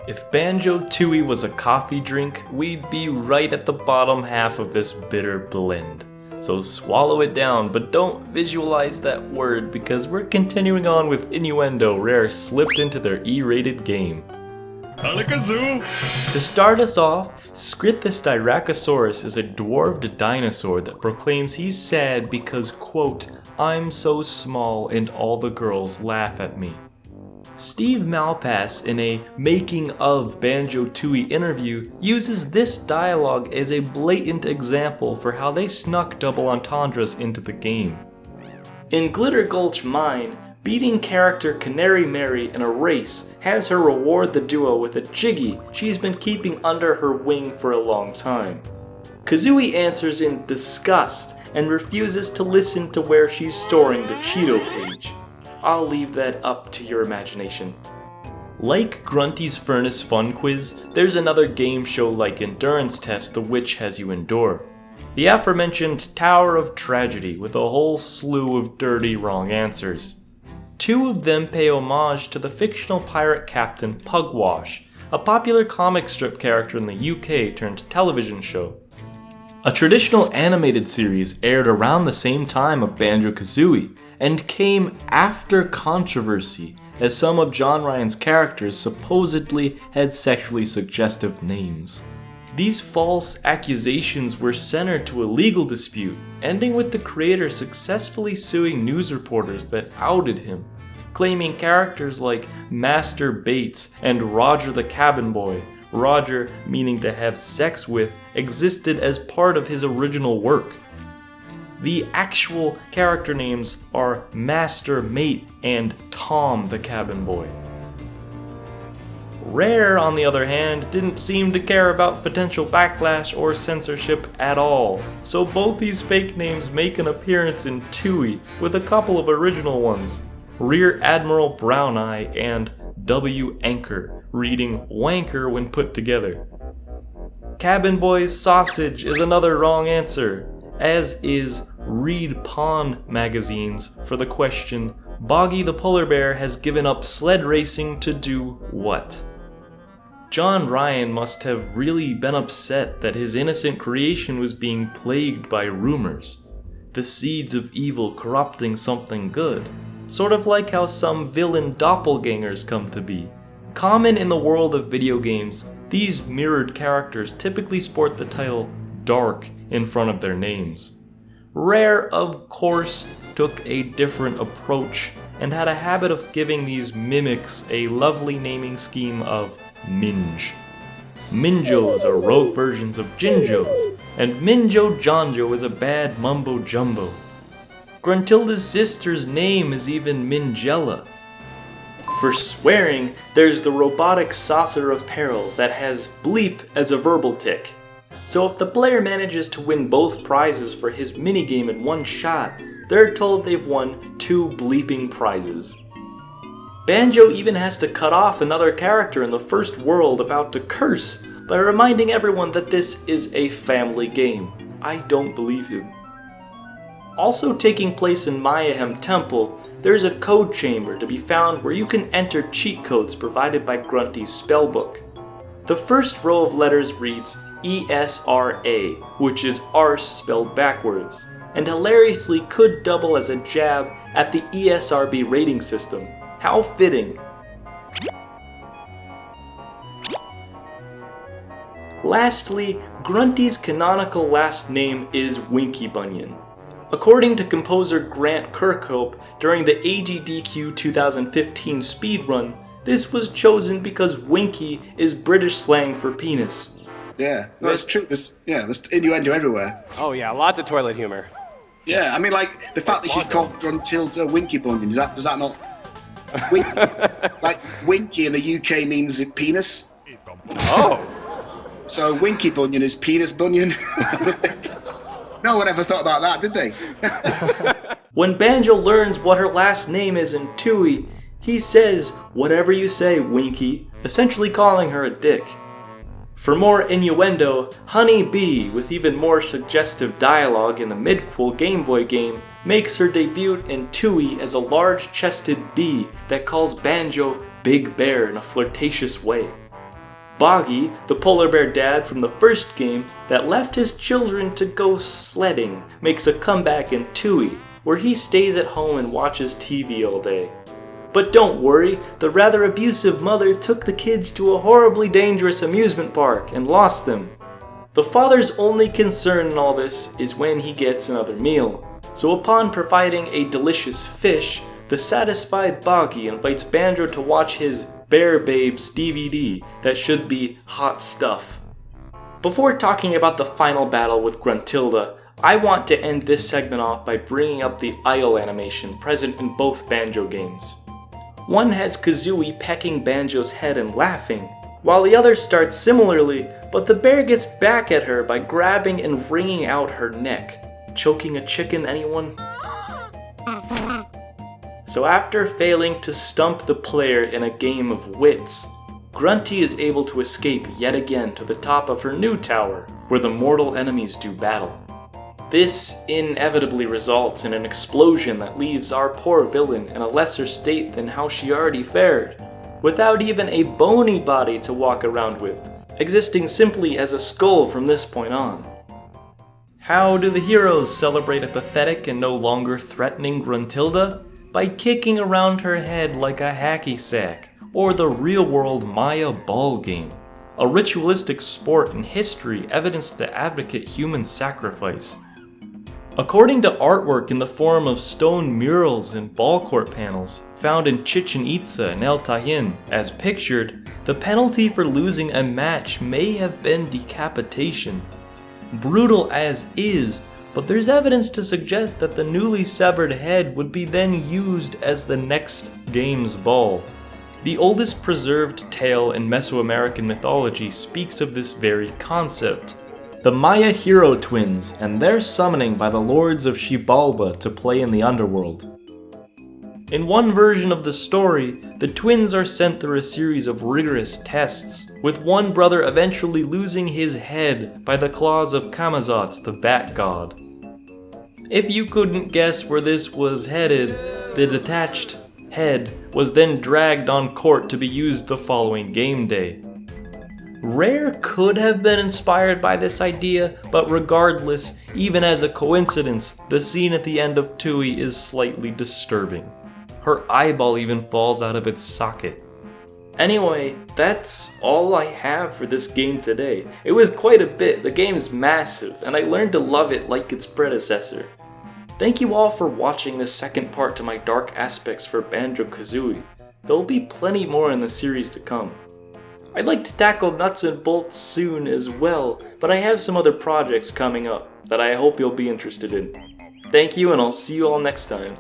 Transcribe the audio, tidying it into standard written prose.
If Banjo-Tooie was a coffee drink, we'd be right at the bottom half of this bitter blend. So swallow it down, but don't visualize that word because we're continuing on with Innuendo. Rare slipped into their E-rated game. To start us off, Styracosaurus is a dwarved dinosaur that proclaims he's sad because, quote, I'm so small and all the girls laugh at me. Steve Malpass, in a making of Banjo-Tooie interview, uses this dialogue as a blatant example for how they snuck double entendres into the game. In Glitter Gulch Mine, beating character Canary Mary in a race has her reward the duo with a jiggy she's been keeping under her wing for a long time. Kazooie answers in disgust and refuses to listen to where she's storing the Cheeto page. I'll leave that up to your imagination. Like Grunty's Furnace Fun Quiz, there's another game show-like endurance test the witch has you endure. The aforementioned Tower of Tragedy with a whole slew of dirty wrong answers. Two of them pay homage to the fictional pirate captain Pugwash, a popular comic strip character in the UK turned television show. A traditional animated series aired around the same time of Banjo-Kazooie, and came after controversy as some of John Ryan's characters supposedly had sexually suggestive names. These false accusations were centered to a legal dispute, ending with the creator successfully suing news reporters that outed him, claiming characters like Master Bates and Roger the Cabin Boy, Roger meaning to have sex with, existed as part of his original work. The actual character names are Master Mate and Tom the Cabin Boy. Rare, on the other hand, didn't seem to care about potential backlash or censorship at all, so both these fake names make an appearance in Tooie with a couple of original ones, Rear Admiral Brown Eye and W. Anchor, reading wanker when put together. Cabin Boy's Sausage is another wrong answer, as is Read Pawn magazines for the question, Boggy the Polar Bear has given up sled racing to do what? John Ryan must have really been upset that his innocent creation was being plagued by rumors. The seeds of evil corrupting something good. Sort of like how some villain doppelgangers come to be. Common in the world of video games, these mirrored characters typically sport the title Dark in front of their names. Rare, of course, took a different approach and had a habit of giving these mimics a lovely naming scheme of Minge. Minjos are rogue versions of Jinjos, and Minjo Jonjo is a bad mumbo jumbo. Gruntilda's sister's name is even Mingella. For swearing, there's the robotic saucer of peril that has bleep as a verbal tick. So if the player manages to win both prizes for his minigame in one shot, they're told they've won 2 bleeping prizes. Banjo even has to cut off another character in the first world about to curse by reminding everyone that this is a family game. I don't believe him. Also taking place in Mayan Temple, there's a code chamber to be found where you can enter cheat codes provided by Grunty's spellbook. The first row of letters reads ESRA, which is arse spelled backwards, and hilariously could double as a jab at the ESRB rating system. How fitting. Lastly, Grunty's canonical last name is Winky Bunyan. According to composer Grant Kirkhope, during the AGDQ 2015 speedrun, this was chosen because Winky is British slang for penis. Yeah, that's true. There's innuendo everywhere. Oh yeah, lots of toilet humor. Yeah, I mean, like the fact that she's called Gruntilda Winky Bunyan. Does that not? Winky, like Winky in the UK means penis. Oh. So Winky Bunyan is penis bunyan. No one ever thought about that, did they? When Banjo learns what her last name is in Tooie, he says, "Whatever you say, Winky," essentially calling her a dick. For more innuendo, Honey Bee, with even more suggestive dialogue in the mid-cool Game Boy game, makes her debut in Tooie as a large-chested bee that calls Banjo Big Bear in a flirtatious way. Boggy, the polar bear dad from the first game that left his children to go sledding, makes a comeback in Tooie, where he stays at home and watches TV all day. But don't worry, the rather abusive mother took the kids to a horribly dangerous amusement park and lost them. The father's only concern in all this is when he gets another meal, so upon providing a delicious fish, the satisfied Boggy invites Banjo to watch his Bear Babes DVD that should be hot stuff. Before talking about the final battle with Gruntilda, I want to end this segment off by bringing up the idle animation present in both Banjo games. One has Kazooie pecking Banjo's head and laughing, while the other starts similarly, but the bear gets back at her by grabbing and wringing out her neck. Choking a chicken, anyone? So after failing to stump the player in a game of wits, Grunty is able to escape yet again to the top of her new tower, where the mortal enemies do battle. This inevitably results in an explosion that leaves our poor villain in a lesser state than how she already fared, without even a bony body to walk around with, existing simply as a skull from this point on. How do the heroes celebrate a pathetic and no longer threatening Gruntilda? By kicking around her head like a hacky sack, or the real-world Maya ball game, a ritualistic sport in history evidenced to advocate human sacrifice. According to artwork in the form of stone murals and ball court panels found in Chichen Itza and El Tahin, as pictured, the penalty for losing a match may have been decapitation. Brutal as is, but there's evidence to suggest that the newly severed head would be then used as the next game's ball. The oldest preserved tale in Mesoamerican mythology speaks of this very concept. The Maya hero twins and their summoning by the lords of Xibalba to play in the underworld. In one version of the story, the twins are sent through a series of rigorous tests, with one brother eventually losing his head by the claws of Camazotz, the bat god. If you couldn't guess where this was headed, the detached head was then dragged on court to be used the following game day. Rare could have been inspired by this idea, but regardless, even as a coincidence, the scene at the end of Tooie is slightly disturbing. Her eyeball even falls out of its socket. Anyway, that's all I have for this game today. It was quite a bit, the game's massive, and I learned to love it like its predecessor. Thank you all for watching this second part to my dark aspects for Banjo-Kazooie. There'll be plenty more in the series to come. I'd like to tackle nuts and bolts soon as well, but I have some other projects coming up that I hope you'll be interested in. Thank you, and I'll see you all next time.